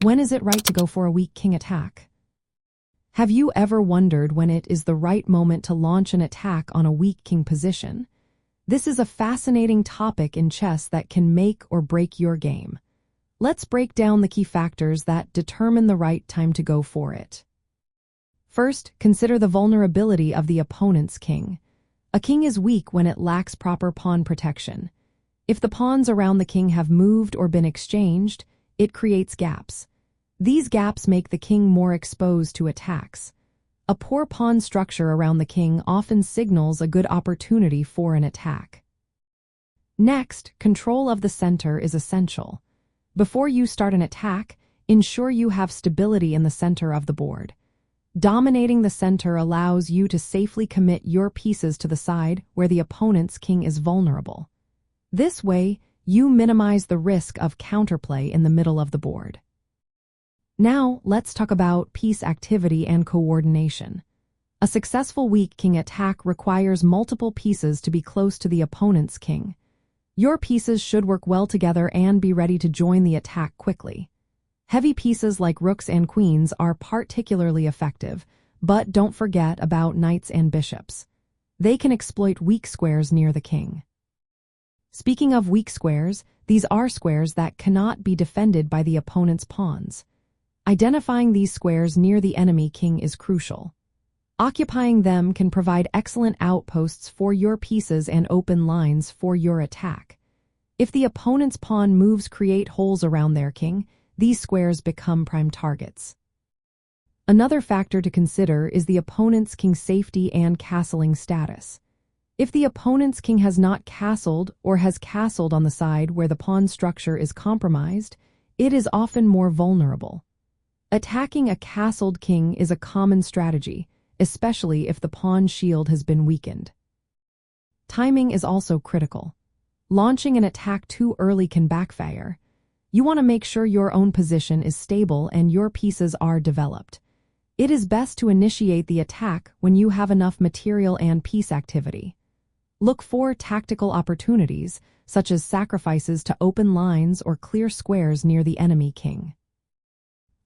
When is it right to go for a weak king attack? Have you ever wondered when it is the right moment to launch an attack on a weak king position? This is a fascinating topic in chess that can make or break your game. Let's break down the key factors that determine the right time to go for it. First, consider the vulnerability of the opponent's king. A king is weak when it lacks proper pawn protection. If the pawns around the king have moved or been exchanged, it creates gaps. These gaps make the king more exposed to attacks. A poor pawn structure around the king often signals a good opportunity for an attack. Next, control of the center is essential. Before you start an attack, ensure you have stability in the center of the board. Dominating the center allows you to safely commit your pieces to the side where the opponent's king is vulnerable. This way, you minimize the risk of counterplay in the middle of the board. Now, let's talk about piece activity and coordination. A successful weak king attack requires multiple pieces to be close to the opponent's king. Your pieces should work well together and be ready to join the attack quickly. Heavy pieces like rooks and queens are particularly effective, but don't forget about knights and bishops. They can exploit weak squares near the king. Speaking of weak squares, these are squares that cannot be defended by the opponent's pawns. Identifying these squares near the enemy king is crucial. Occupying them can provide excellent outposts for your pieces and open lines for your attack. If the opponent's pawn moves create holes around their king, these squares become prime targets. Another factor to consider is the opponent's king's safety and castling status. If the opponent's king has not castled or has castled on the side where the pawn structure is compromised, it is often more vulnerable. Attacking a castled king is a common strategy, especially if the pawn shield has been weakened. Timing is also critical. Launching an attack too early can backfire. You want to make sure your own position is stable and your pieces are developed. It is best to initiate the attack when you have enough material and piece activity. Look for tactical opportunities, such as sacrifices to open lines or clear squares near the enemy king.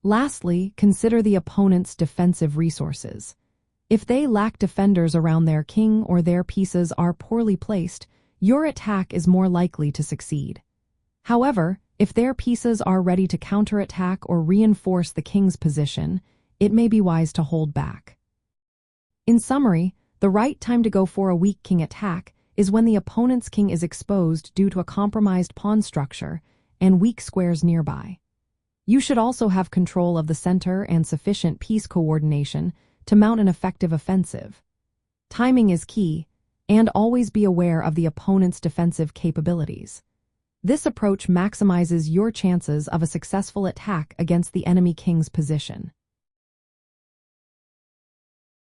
Lastly, consider the opponent's defensive resources. If they lack defenders around their king or their pieces are poorly placed, your attack is more likely to succeed. However, if their pieces are ready to counterattack or reinforce the king's position, it may be wise to hold back. In summary, the right time to go for a weak king attack is when the opponent's king is exposed due to a compromised pawn structure and weak squares nearby. You should also have control of the center and sufficient piece coordination to mount an effective offensive. Timing is key, and always be aware of the opponent's defensive capabilities. This approach maximizes your chances of a successful attack against the enemy king's position.